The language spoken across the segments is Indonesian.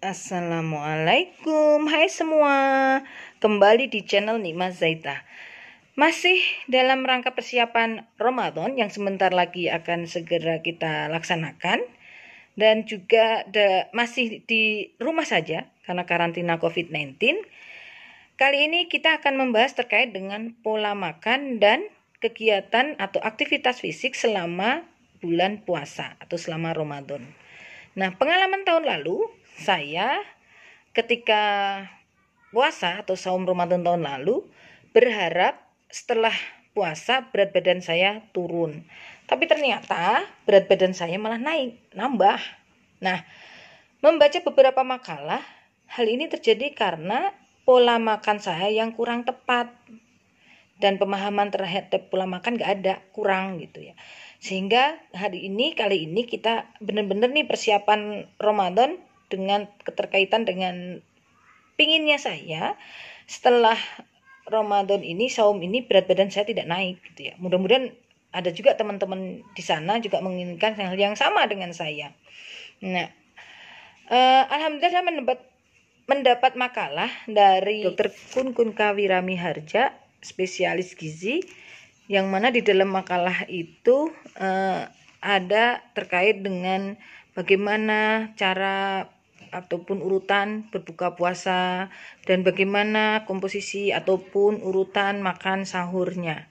Assalamualaikum, hai semua. Kembali di channel Nikmah Zaita. Masih dalam rangka persiapan Ramadan yang sebentar lagi akan segera kita laksanakan. Dan juga masih di rumah saja karena karantina COVID-19. Kali ini kita akan membahas terkait dengan pola makan dan kegiatan atau aktivitas fisik selama bulan puasa atau selama Ramadan. Nah, pengalaman tahun lalu, saya ketika puasa atau saum Ramadan tahun lalu berharap setelah puasa berat badan saya turun. Tapi ternyata berat badan saya malah nambah. Nah, membaca beberapa makalah, hal ini terjadi karena pola makan saya yang kurang tepat. Dan pemahaman terhadap pola makan gak ada, kurang gitu ya. Sehingga kali ini kita benar-benar nih persiapan Ramadan dengan keterkaitan dengan pinginnya saya setelah Ramadan ini, saum ini berat badan saya tidak naik gitu ya. Mudah-mudahan ada juga teman-teman di sana juga menginginkan hal yang sama dengan saya. Nah, alhamdulillah saya mendapat makalah dari Dr. Kun Kawirami Harja, spesialis gizi, yang mana di dalam makalah itu ada terkait dengan bagaimana cara ataupun urutan berbuka puasa dan bagaimana komposisi ataupun urutan makan sahurnya.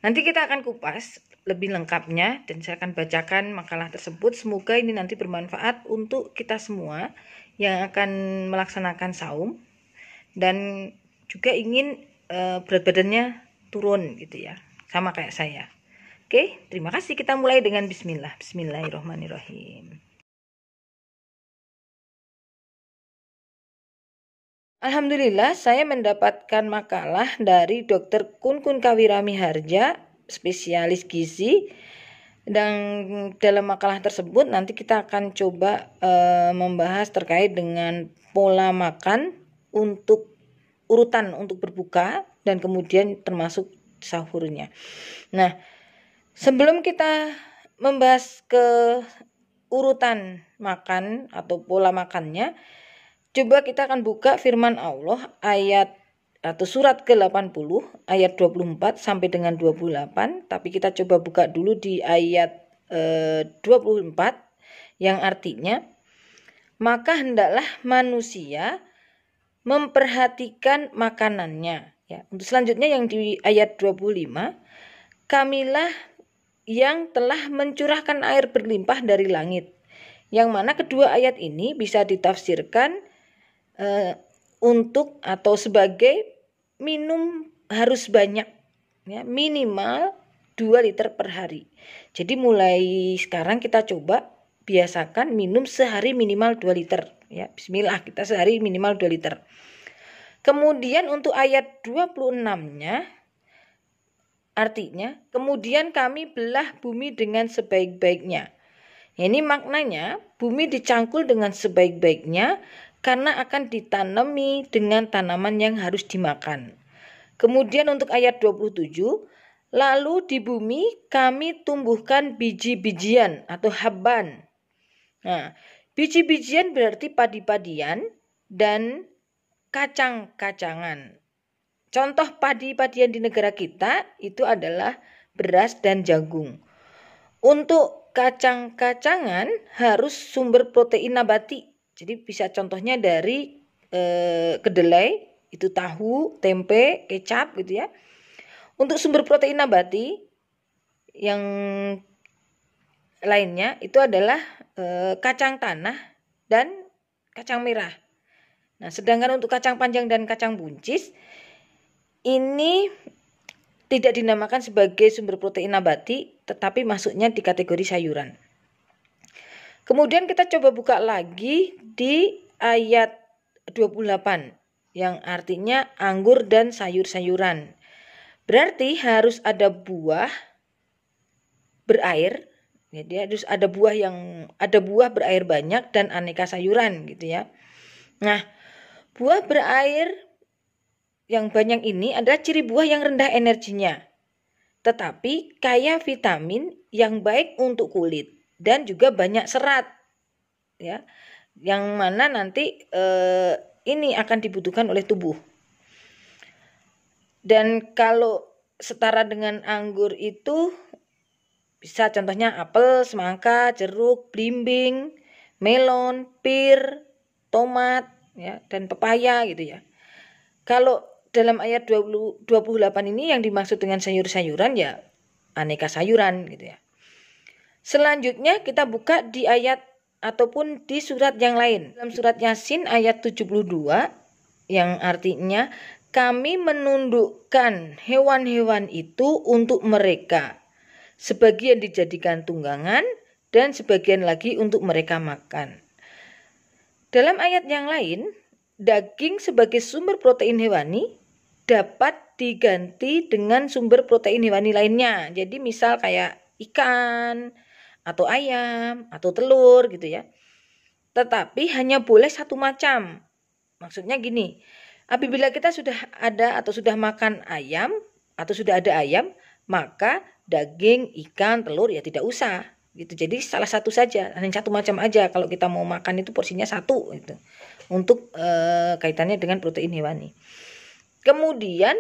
Nanti kita akan kupas lebih lengkapnya dan saya akan bacakan makalah tersebut. Semoga ini nanti bermanfaat untuk kita semua yang akan melaksanakan saum dan juga ingin berat badannya turun gitu ya, sama kayak saya. Oke, terima kasih. Kita mulai dengan bismillah. Bismillahirrahmanirrahim. Alhamdulillah, saya mendapatkan makalah dari Dr. Kun Kawirami Harja, spesialis gizi. Dan dalam makalah tersebut nanti kita akan coba membahas terkait dengan pola makan untuk urutan untuk berbuka dan kemudian termasuk sahurnya. Nah, sebelum kita membahas ke urutan makan atau pola makannya, coba kita akan buka firman Allah ayat atau surat ke-80 ayat 24 sampai dengan 28, tapi kita coba buka dulu di ayat 24 yang artinya, maka hendaklah manusia memperhatikan makanannya. Ya, untuk selanjutnya yang di ayat 25, kamilah yang telah mencurahkan air berlimpah dari langit. Yang mana kedua ayat ini bisa ditafsirkan untuk atau sebagai minum harus banyak, ya, minimal 2 liter per hari. Jadi mulai sekarang kita coba biasakan minum sehari minimal 2 liter. Ya, bismillah, kita sehari minimal 2 liter. Kemudian untuk ayat 26-nya artinya, kemudian kami belah bumi dengan sebaik-baiknya. Ini maknanya bumi dicangkul dengan sebaik-baiknya karena akan ditanami dengan tanaman yang harus dimakan. Kemudian untuk ayat 27, lalu di bumi kami tumbuhkan biji-bijian atau habban. Nah, biji-bijian berarti padi-padian dan kacang-kacangan. Contoh padi-padian di negara kita itu adalah beras dan jagung. Untuk kacang-kacangan harus sumber protein nabati. Jadi bisa contohnya dari kedelai, itu tahu, tempe, kecap gitu ya. Untuk sumber protein nabati yang lainnya itu adalah kacang tanah dan kacang merah. Nah, sedangkan untuk kacang panjang dan kacang buncis ini tidak dinamakan sebagai sumber protein nabati, tetapi masuknya di kategori sayuran. Kemudian kita coba buka lagi di ayat 28 yang artinya anggur dan sayur-sayuran. Berarti harus ada buah berair, jadi harus ada buah berair banyak dan aneka sayuran gitu ya. Nah, buah berair yang banyak ini adalah ciri buah yang rendah energinya, tetapi kaya vitamin yang baik untuk kulit dan juga banyak serat. Ya, yang mana nanti ini akan dibutuhkan oleh tubuh. Dan kalau setara dengan anggur itu bisa contohnya apel, semangka, jeruk, belimbing, melon, pir, tomat, ya, dan pepaya gitu ya. Kalau dalam ayat 28 ini yang dimaksud dengan sayur-sayuran ya aneka sayuran gitu ya. Selanjutnya kita buka di ayat ataupun di surat yang lain. Dalam surat Yasin ayat 72 yang artinya kami menundukkan hewan-hewan itu untuk mereka. Sebagian dijadikan tunggangan dan sebagian lagi untuk mereka makan. Dalam ayat yang lain, daging sebagai sumber protein hewani dapat diganti dengan sumber protein hewani lainnya. Jadi misal kayak ikan atau ayam atau telur gitu ya. Tetapi hanya boleh satu macam. Maksudnya gini, apabila kita sudah ada atau sudah makan ayam atau sudah ada ayam, maka daging, ikan, telur ya tidak usah gitu. Jadi salah satu saja, hanya satu macam aja. Kalau kita mau makan itu porsinya satu gitu. Untuk kaitannya dengan protein hewani. Kemudian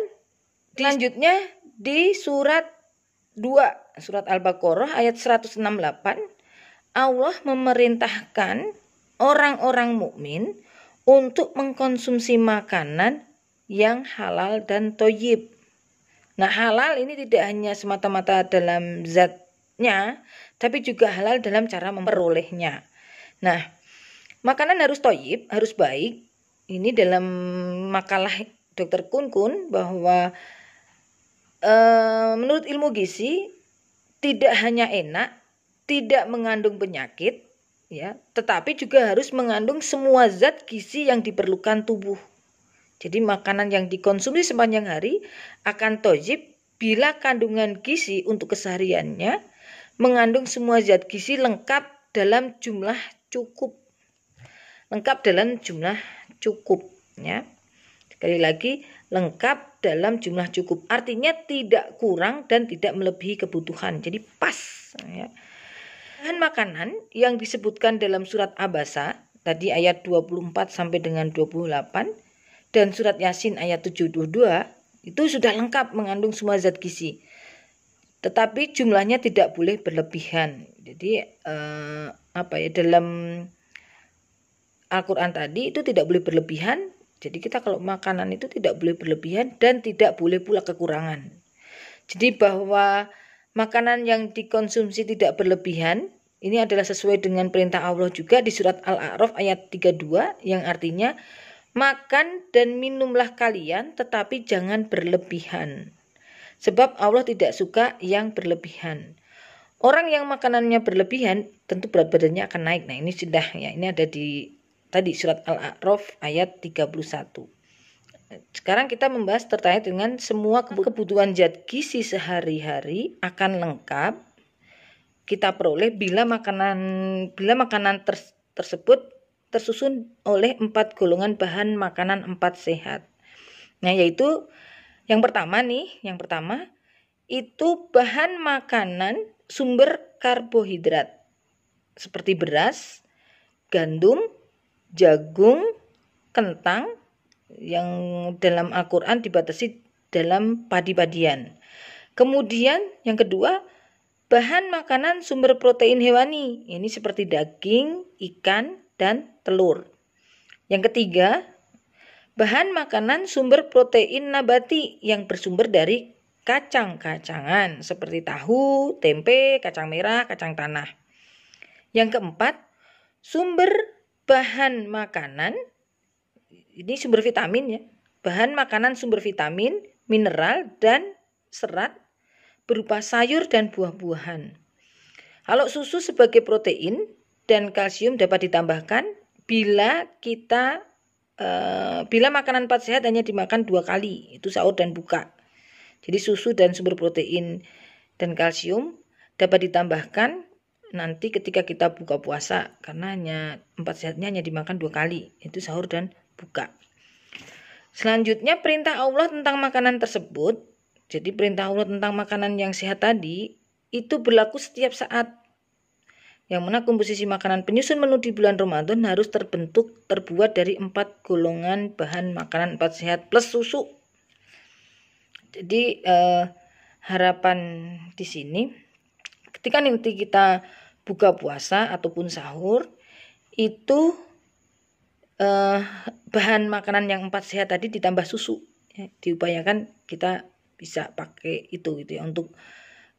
selanjutnya di surat 2, surat Al-Baqarah ayat 168, Allah memerintahkan orang-orang mukmin untuk mengkonsumsi makanan yang halal dan thayyib. Nah, halal ini tidak hanya semata-mata dalam zatnya, tapi juga halal dalam cara memperolehnya. Nah, makanan harus thayyib, harus baik. Ini dalam makalah Dr. Kun bahwa menurut ilmu gizi tidak hanya enak, tidak mengandung penyakit, ya, tetapi juga harus mengandung semua zat gizi yang diperlukan tubuh. Jadi makanan yang dikonsumsi sepanjang hari akan thayyib bila kandungan gizi untuk kesehariannya mengandung semua zat gizi lengkap dalam jumlah cukup. Lengkap dalam jumlah cukup, ya. Sekali lagi, lengkap dalam jumlah cukup. Artinya tidak kurang dan tidak melebihi kebutuhan. Jadi pas, ya. Bahan makanan yang disebutkan dalam surat Abasa tadi ayat 24 sampai dengan 28 dan surat Yasin ayat 72 itu sudah lengkap mengandung semua zat gizi. Tetapi jumlahnya tidak boleh berlebihan. Jadi dalam Al-Qur'an tadi itu tidak boleh berlebihan. Jadi kita kalau makanan itu tidak boleh berlebihan dan tidak boleh pula kekurangan. Jadi bahwa makanan yang dikonsumsi tidak berlebihan, ini adalah sesuai dengan perintah Allah juga di surat Al-A'raf ayat 32 yang artinya makan dan minumlah kalian tetapi jangan berlebihan. Sebab Allah tidak suka yang berlebihan. Orang yang makanannya berlebihan tentu berat badannya akan naik. Nah, ini sudah ya, ini ada di tadi surat Al-A'raf ayat 31. Sekarang kita membahas terkait dengan semua kebutuhan zat gizi sehari-hari akan lengkap kita peroleh bila makanan tersebut tersusun oleh 4 golongan bahan makanan 4 sehat. Nah, yaitu yang pertama itu bahan makanan sumber karbohidrat seperti beras, gandum, jagung, kentang yang dalam Al-Qur'an dibatasi dalam padi-padian. Kemudian yang kedua, bahan makanan sumber protein hewani. Ini seperti daging, ikan, dan telur. Yang ketiga, bahan makanan sumber protein nabati yang bersumber dari kacang-kacangan seperti tahu, tempe, kacang merah, kacang tanah. Yang keempat, sumber bahan makanan ini sumber vitamin ya. Bahan makanan sumber vitamin, mineral, dan serat berupa sayur dan buah-buahan. Kalau susu sebagai protein dan kalsium dapat ditambahkan bila makanan 4 sehat hanya dimakan 2 kali, itu sahur dan buka. Jadi susu dan sumber protein dan kalsium dapat ditambahkan nanti ketika kita buka puasa karena 4 sehatnya hanya dimakan 2 kali, itu sahur dan buka. Selanjutnya perintah Allah tentang makanan tersebut. Jadi perintah Allah tentang makanan yang sehat tadi itu berlaku setiap saat. yang mana komposisi makanan penyusun menu di bulan Ramadan harus terbuat dari 4 golongan bahan makanan 4 sehat plus susu. Jadi harapan di sini ketika nanti kita buka puasa ataupun sahur itu bahan makanan yang 4 sehat tadi ditambah susu ya, diupayakan kita bisa pakai itu gitu ya untuk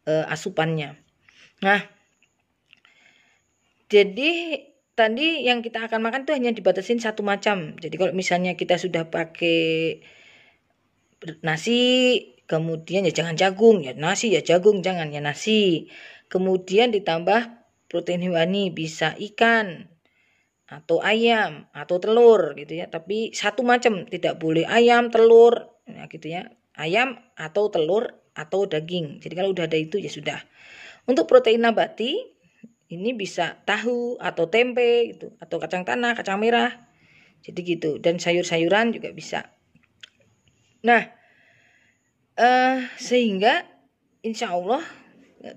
asupannya. Nah, jadi tadi yang kita akan makan itu hanya dibatasin satu macam. Jadi kalau misalnya kita sudah pakai nasi, kemudian ya jangan jagung, ya nasi ya jagung, jangan ya nasi. Kemudian ditambah protein hewani, bisa ikan atau ayam atau telur gitu ya. Tapi satu macam, tidak boleh ayam, telur, ya gitu ya. Ayam atau telur atau daging. Jadi kalau udah ada itu ya sudah. Untuk protein nabati ini bisa tahu atau tempe gitu, atau kacang tanah, kacang merah. Jadi gitu, dan sayur-sayuran juga bisa. Nah, sehingga insya Allah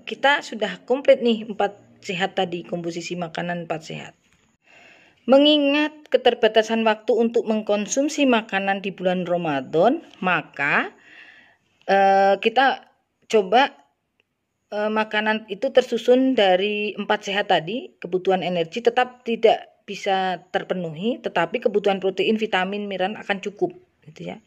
kita sudah komplit nih 4 sehat tadi, komposisi makanan 4 sehat. Mengingat keterbatasan waktu untuk mengkonsumsi makanan di bulan Ramadan, maka kita coba makanan itu tersusun dari 4 sehat tadi. Kebutuhan energi tetap tidak bisa terpenuhi, tetapi kebutuhan protein, vitamin, mineral akan cukup gitu ya.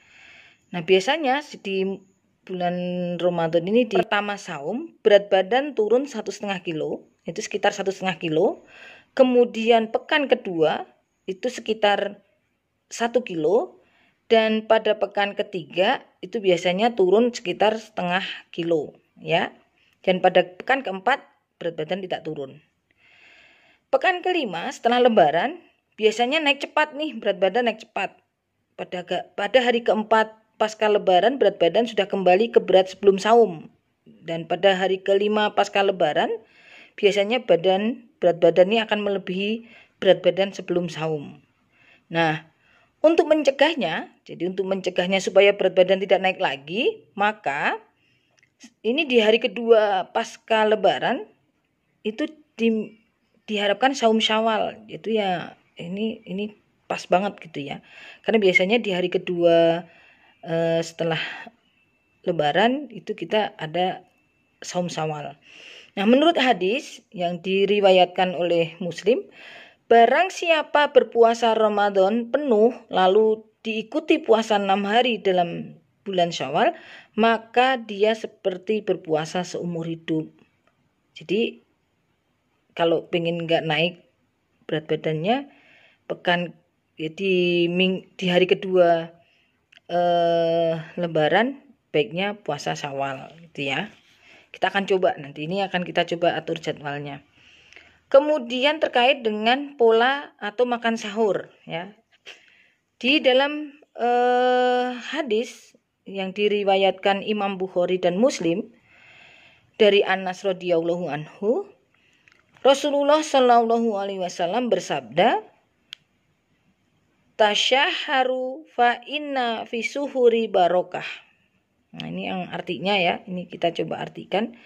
Nah, biasanya di bulan Ramadan ini di pertama saum berat badan turun 1,5 kilo, itu sekitar 1,5 kilo. Kemudian pekan kedua itu sekitar 1 kilo, dan pada pekan ketiga itu biasanya turun sekitar 0,5 kilo ya. Dan pada pekan keempat berat badan tidak turun. Pekan kelima setelah lebaran biasanya naik cepat nih, berat badan naik cepat. Pada hari keempat pasca lebaran berat badan sudah kembali ke berat sebelum saum. Dan pada hari kelima pasca lebaran biasanya berat badannya akan melebihi berat badan sebelum saum. Nah, untuk mencegahnya supaya berat badan tidak naik lagi, maka ini di hari kedua pasca lebaran itu diharapkan saum Syawal. Itu ya ini pas banget gitu ya. Karena biasanya di hari kedua setelah lebaran itu kita ada saum Syawal. Nah, menurut hadis yang diriwayatkan oleh Muslim, barang siapa berpuasa Ramadan penuh lalu diikuti puasa 6 hari dalam bulan Syawal, maka dia seperti berpuasa seumur hidup. Jadi kalau pengen nggak naik berat badannya, di hari kedua lebaran baiknya puasa Syawal gitu ya. Kita akan coba nanti, ini akan kita coba atur jadwalnya. Kemudian terkait dengan pola atau makan sahur ya. Di dalam hadis yang diriwayatkan Imam Bukhari dan Muslim dari Anas radhiyallahu anhu, Rasulullah shallallahu alaihi wasallam bersabda, "Tasyaharu fa inna fi suhuri barokah." Nah, ini yang artinya ya, ini kita coba artikan.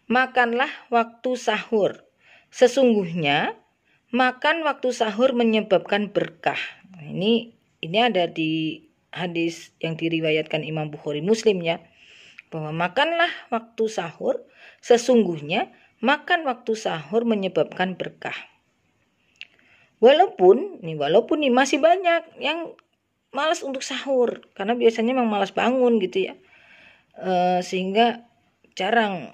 Makanlah waktu sahur. Sesungguhnya makan waktu sahur menyebabkan berkah. Nah, ini ada di hadis yang diriwayatkan Imam Bukhari Muslim ya. Bahwa makanlah waktu sahur, sesungguhnya makan waktu sahur menyebabkan berkah. Walaupun nih masih banyak yang malas untuk sahur, karena biasanya memang malas bangun gitu ya. Sehingga jarang,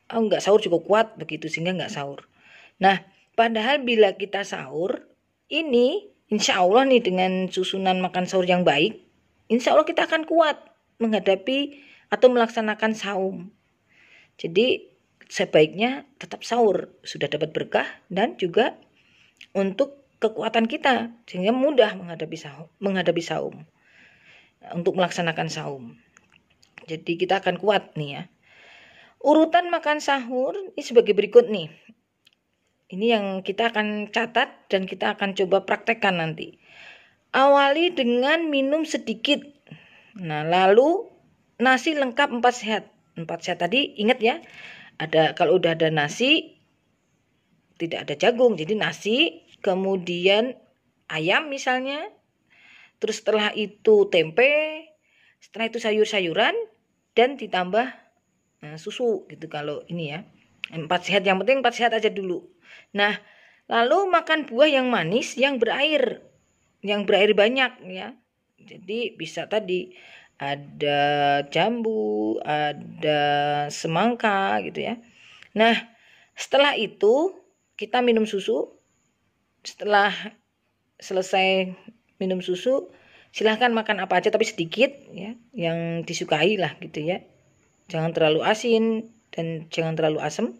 nggak sahur cukup kuat begitu, sehingga nggak sahur. Nah, padahal bila kita sahur, ini insya Allah nih dengan susunan makan sahur yang baik, insya Allah kita akan kuat menghadapi atau melaksanakan saum. Jadi sebaiknya tetap sahur, sudah dapat berkah dan juga untuk kekuatan kita, sehingga mudah menghadapi saum, untuk melaksanakan saum. Jadi kita akan kuat nih ya. Urutan makan sahur ini sebagai berikut nih. Ini yang kita akan catat dan kita akan coba praktekkan nanti. Awali dengan minum sedikit. Nah, lalu nasi lengkap 4 sehat. 4 sehat tadi ingat ya. Kalau udah ada nasi tidak ada jagung, jadi nasi, kemudian ayam misalnya, terus setelah itu tempe, setelah itu sayur-sayuran, dan ditambah susu gitu kalau ini ya. 4 sehat, yang penting 4 sehat aja dulu. Nah, lalu makan buah yang manis yang berair banyak ya. Jadi bisa tadi ada jambu, ada semangka gitu ya. Nah, setelah itu kita minum susu. Setelah selesai minum susu, silahkan makan apa aja tapi sedikit ya, yang disukai lah gitu ya. Jangan terlalu asin dan jangan terlalu asam.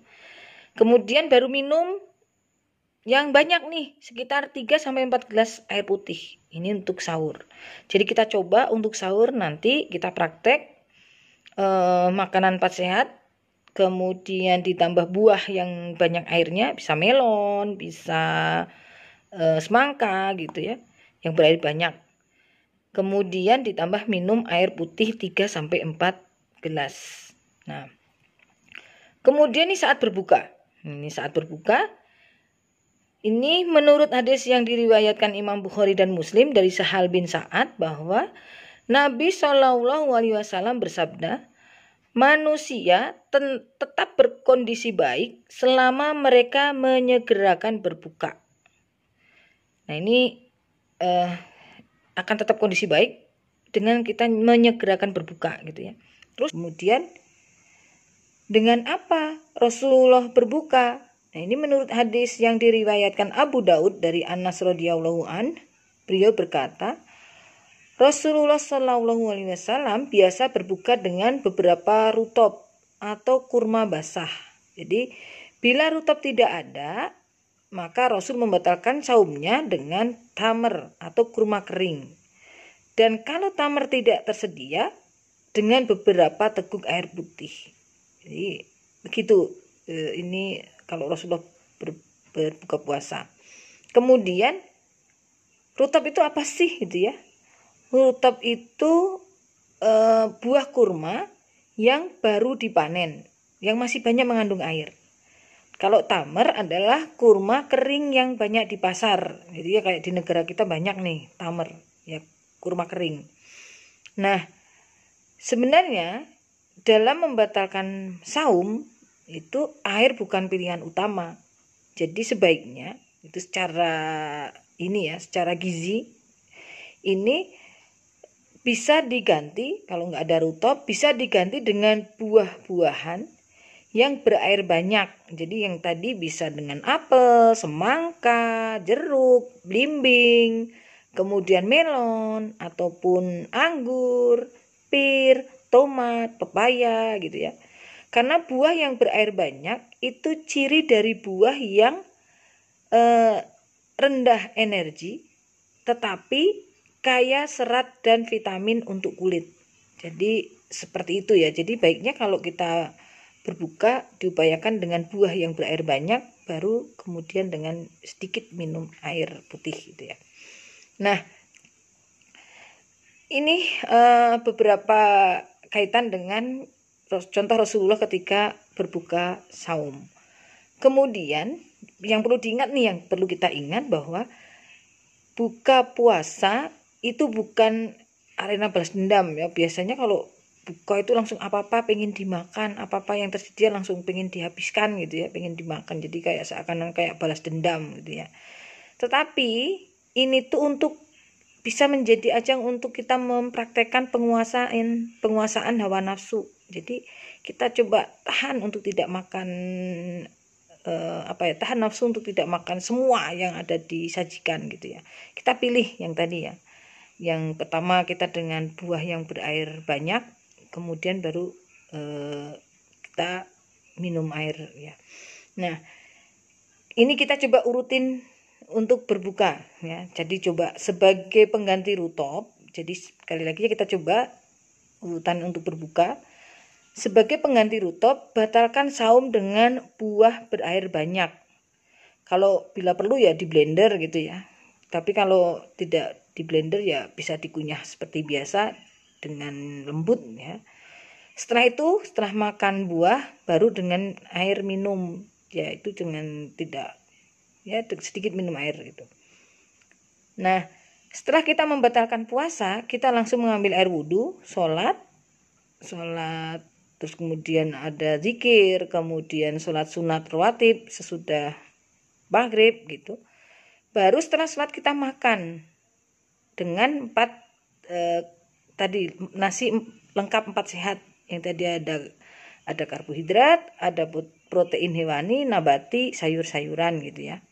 Kemudian baru minum yang banyak nih, sekitar 3-4 gelas air putih. Ini untuk sahur. Jadi kita coba untuk sahur nanti kita praktek makanan 4 sehat, kemudian ditambah buah yang banyak airnya, bisa melon, bisa semangka gitu ya, yang berair banyak. Kemudian ditambah minum air putih 3-4 gelas. Nah, kemudian nih saat berbuka. Ini menurut hadis yang diriwayatkan Imam Bukhari dan Muslim dari Sahal bin Sa'ad bahwa Nabi Shallallahu Alaihi Wasallam bersabda, manusia tetap berkondisi baik selama mereka menyegerakan berbuka. Nah ini akan tetap kondisi baik dengan kita menyegerakan berbuka gitu ya. Terus kemudian dengan apa Rasulullah berbuka? Nah ini menurut hadis yang diriwayatkan Abu Daud dari Anas radhiyallahu an, beliau berkata, Rasulullah Shallallahu Alaihi Wasallam biasa berbuka dengan beberapa rutop atau kurma basah. Jadi bila rutop tidak ada, maka Rasul membatalkan saumnya dengan tamar atau kurma kering. Dan kalau tamar tidak tersedia, dengan beberapa teguk air putih. Jadi begitu ini kalau Rasulullah berbuka puasa. Kemudian rutop itu apa sih gitu ya? Rutop itu buah kurma yang baru dipanen, yang masih banyak mengandung air. Kalau tamar adalah kurma kering yang banyak di pasar. Jadi ya kayak di negara kita banyak nih tamar, ya kurma kering. Nah, sebenarnya dalam membatalkan saum itu air bukan pilihan utama. Jadi sebaiknya itu secara gizi ini bisa diganti, kalau nggak ada rutop bisa diganti dengan buah-buahan yang berair banyak. Jadi yang tadi bisa dengan apel, semangka, jeruk, belimbing, kemudian melon ataupun anggur, pir, tomat, pepaya gitu ya. Karena buah yang berair banyak itu ciri dari buah yang rendah energi tetapi kaya serat dan vitamin untuk kulit. Jadi seperti itu ya. Jadi baiknya kalau kita berbuka diupayakan dengan buah yang berair banyak, baru kemudian dengan sedikit minum air putih gitu ya. Nah, ini beberapa kaitan dengan contoh Rasulullah ketika berbuka saum. Kemudian yang perlu diingat nih, yang perlu kita ingat bahwa buka puasa itu bukan arena balas dendam ya. Biasanya kalau buka itu langsung apa-apa pengen dimakan, apa-apa yang tersedia langsung pengen dihabiskan gitu ya, pengen dimakan. Jadi kayak seakan-akan kayak balas dendam gitu ya. Tetapi ini tuh untuk bisa menjadi ajang untuk kita mempraktekkan penguasaan hawa nafsu. Jadi kita coba tahan untuk tidak makan tahan nafsu untuk tidak makan semua yang ada disajikan gitu ya. Kita pilih yang tadi ya. Yang pertama kita dengan buah yang berair banyak, kemudian baru kita minum air ya. Nah, ini kita coba urutin untuk berbuka ya. Jadi coba sebagai pengganti rutop. Jadi sekali lagi kita coba urutan untuk berbuka. Sebagai pengganti rutop, batalkan saum dengan buah berair banyak. Kalau bila perlu ya di blender gitu ya. Tapi kalau tidak di blender ya bisa dikunyah seperti biasa dengan lembut ya. Setelah itu, setelah makan buah baru dengan air minum, yaitu dengan tidak ya, sedikit minum air gitu. Nah, setelah kita membatalkan puasa, kita langsung mengambil air wudhu, sholat, terus kemudian ada zikir, kemudian sholat sunat rawatib sesudah maghrib gitu. Baru setelah sholat kita makan dengan tadi nasi lengkap 4 sehat, yang tadi ada karbohidrat, ada protein hewani, nabati, sayur-sayuran gitu ya.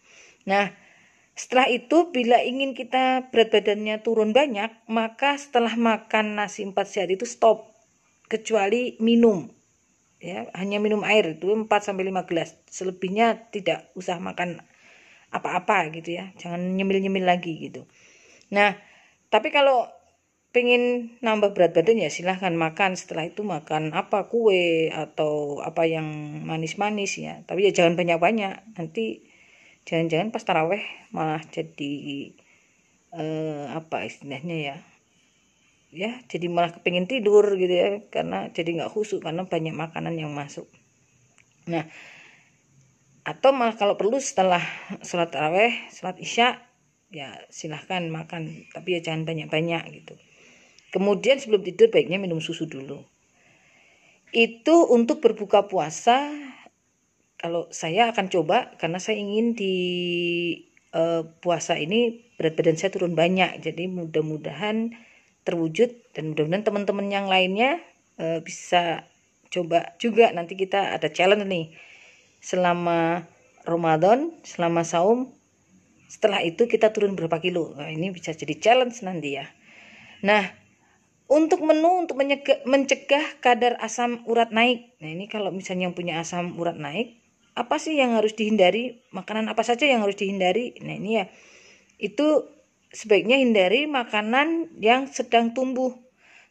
Nah, setelah itu bila ingin kita berat badannya turun banyak, maka setelah makan nasi 4 sehat itu stop, kecuali minum. Ya, hanya minum air itu 4 sampai 5 gelas. Selebihnya tidak usah makan apa-apa gitu ya. Jangan nyemil-nyemil lagi gitu. Nah, tapi kalau pengen nambah berat badan ya silahkan makan, setelah itu makan apa, kue atau apa yang manis-manis ya, tapi ya jangan banyak-banyak, nanti jangan-jangan pas taraweh malah jadi apa istilahnya ya jadi malah kepingin tidur gitu ya, karena jadi nggak khusyuk karena banyak makanan yang masuk. Nah, atau malah kalau perlu setelah sholat taraweh, sholat isya ya silahkan makan, tapi ya jangan banyak-banyak gitu. Kemudian sebelum tidur baiknya minum susu dulu. Itu untuk berbuka puasa. Kalau saya akan coba, karena saya ingin di puasa ini berat badan saya turun banyak. Jadi mudah-mudahan terwujud, dan mudah-mudahan teman-teman yang lainnya bisa coba juga. Nanti kita ada challenge nih selama Ramadan, selama saum. Setelah itu kita turun berapa kilo. Nah, ini bisa jadi challenge nanti ya. Nah, untuk menu untuk mencegah kadar asam urat naik. Nah, ini kalau misalnya yang punya asam urat naik, apa sih yang harus dihindari? Makanan apa saja yang harus dihindari? Nah, ini ya. Itu sebaiknya hindari makanan yang sedang tumbuh,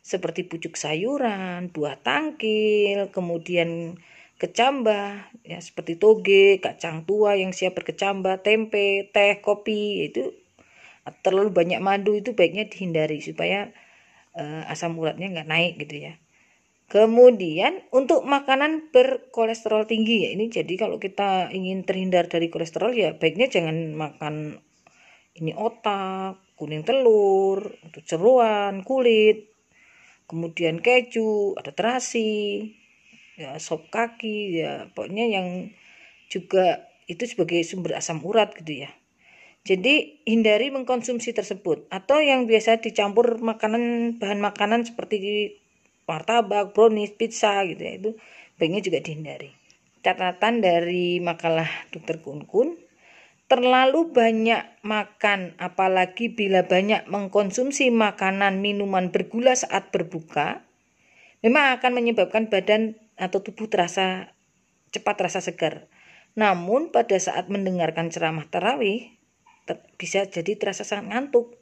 seperti pucuk sayuran, buah tangkil, kemudian kecambah ya, seperti toge, kacang tua yang siap berkecambah, tempe, teh, kopi. Itu terlalu banyak madu itu baiknya dihindari supaya asam uratnya nggak naik gitu ya. Kemudian untuk makanan berkolesterol tinggi ya, ini jadi kalau kita ingin terhindar dari kolesterol ya baiknya jangan makan ini otak, kuning telur, jeroan, kulit, kemudian keju, ada terasi, ya sop kaki, ya pokoknya yang juga itu sebagai sumber asam urat gitu ya. Jadi hindari mengkonsumsi tersebut, atau yang biasa dicampur bahan makanan seperti martabak, brownies, pizza gitu ya, itu baiknya juga dihindari. Catatan dari makalah Dr. Kun, terlalu banyak makan, apalagi bila banyak mengkonsumsi makanan minuman bergula saat berbuka, memang akan menyebabkan badan atau tubuh cepat terasa segar. Namun pada saat mendengarkan ceramah tarawih bisa jadi terasa sangat ngantuk,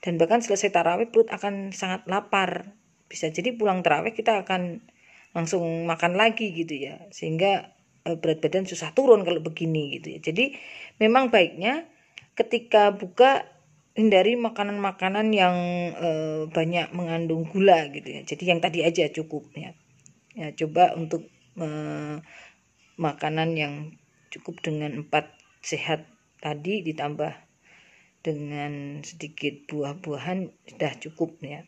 dan bahkan selesai tarawih perut akan sangat lapar. Bisa jadi pulang tarawih kita akan langsung makan lagi gitu ya, sehingga berat badan susah turun kalau begini gitu ya. Jadi memang baiknya ketika buka hindari makanan-makanan yang banyak mengandung gula gitu ya. Jadi yang tadi aja cukup ya. Ya, coba untuk makanan yang cukup dengan 4 sehat tadi ditambah dengan sedikit buah-buahan sudah cukup ya.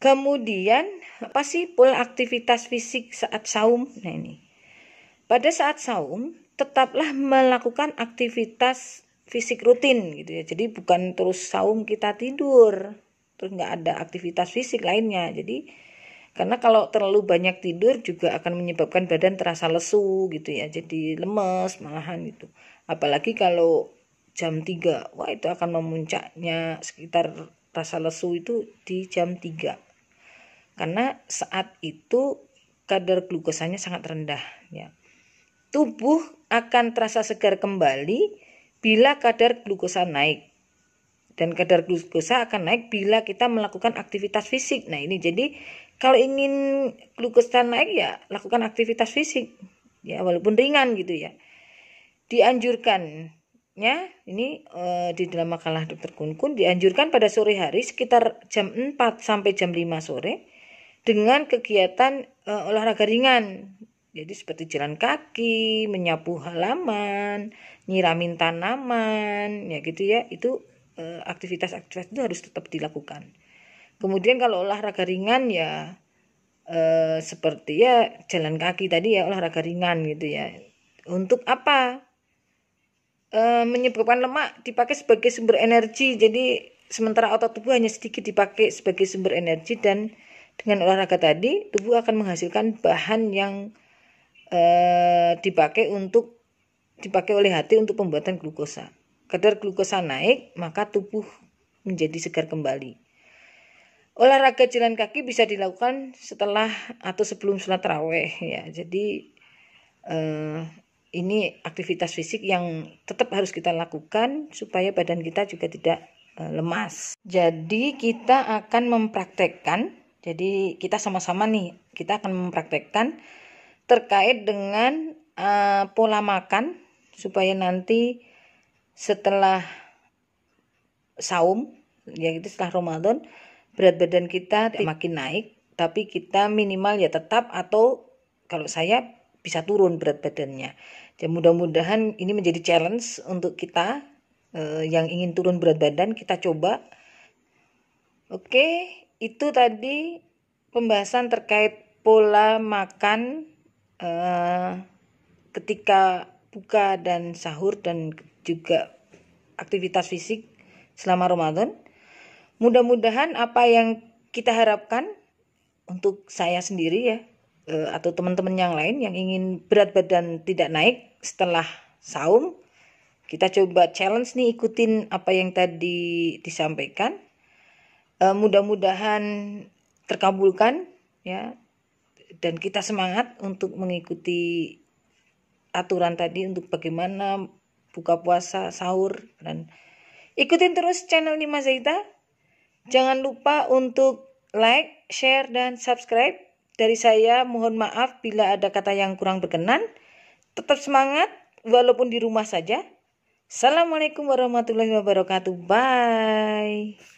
Kemudian apa sih pola aktivitas fisik saat saum? Nah, ini pada saat saum tetaplah melakukan aktivitas fisik rutin gitu ya. Jadi bukan terus saum kita tidur terus nggak ada aktivitas fisik lainnya. Jadi karena kalau terlalu banyak tidur juga akan menyebabkan badan terasa lesu gitu ya. Jadi lemes malahan gitu. Apalagi kalau jam 3, wah itu akan memuncaknya sekitar rasa lesu itu di jam 3. Karena saat itu kadar glukosanya sangat rendah ya. Tubuh akan terasa segar kembali bila kadar glukosa naik. Dan kadar glukosa akan naik bila kita melakukan aktivitas fisik. Nah, ini jadi kalau ingin glukosa naik ya lakukan aktivitas fisik ya, walaupun ringan gitu ya. Dianjurkan ya, ini di dalam makalah Dr. Kun dianjurkan pada sore hari sekitar jam 4 sampai jam 5 sore dengan kegiatan olahraga ringan Jadi seperti jalan kaki, menyapu halaman, nyiramin tanaman, ya gitu ya. Itu aktivitas-aktivitas itu harus tetap dilakukan. Kemudian kalau olahraga ringan ya seperti ya jalan kaki tadi ya, olahraga ringan gitu ya. Untuk apa? Menyebabkan lemak dipakai sebagai sumber energi. Jadi sementara otot tubuh hanya sedikit dipakai sebagai sumber energi, dan dengan olahraga tadi tubuh akan menghasilkan bahan yang dipakai oleh hati untuk pembuatan glukosa. Kadar glukosa naik, maka tubuh menjadi segar kembali. Olahraga jalan kaki bisa dilakukan setelah atau sebelum sholat tarawih ya. Jadi ini aktivitas fisik yang tetap harus kita lakukan supaya badan kita juga tidak lemas. Jadi kita akan mempraktekkan. Jadi kita sama-sama nih, kita akan mempraktekkan terkait dengan pola makan supaya nanti setelah saum, yaitu setelah Ramadan, berat badan kita makin naik, tapi kita minimal ya tetap, atau kalau saya bisa turun berat badannya. Dan mudah-mudahan ini menjadi challenge untuk kita yang ingin turun berat badan, kita coba. Oke, itu tadi pembahasan terkait pola makan ketika buka dan sahur, dan juga aktivitas fisik selama Ramadan. Mudah-mudahan apa yang kita harapkan untuk saya sendiri ya, atau teman-teman yang lain yang ingin berat badan tidak naik setelah saum, kita coba challenge nih, ikutin apa yang tadi disampaikan. Mudah-mudahan terkabulkan ya, dan kita semangat untuk mengikuti aturan tadi untuk bagaimana buka puasa, sahur, dan ikutin terus channel Nima Zaita. Jangan lupa untuk like, share, dan subscribe. Dari saya mohon maaf bila ada kata yang kurang berkenan. Tetap semangat walaupun di rumah saja. Assalamualaikum warahmatullahi wabarakatuh. Bye.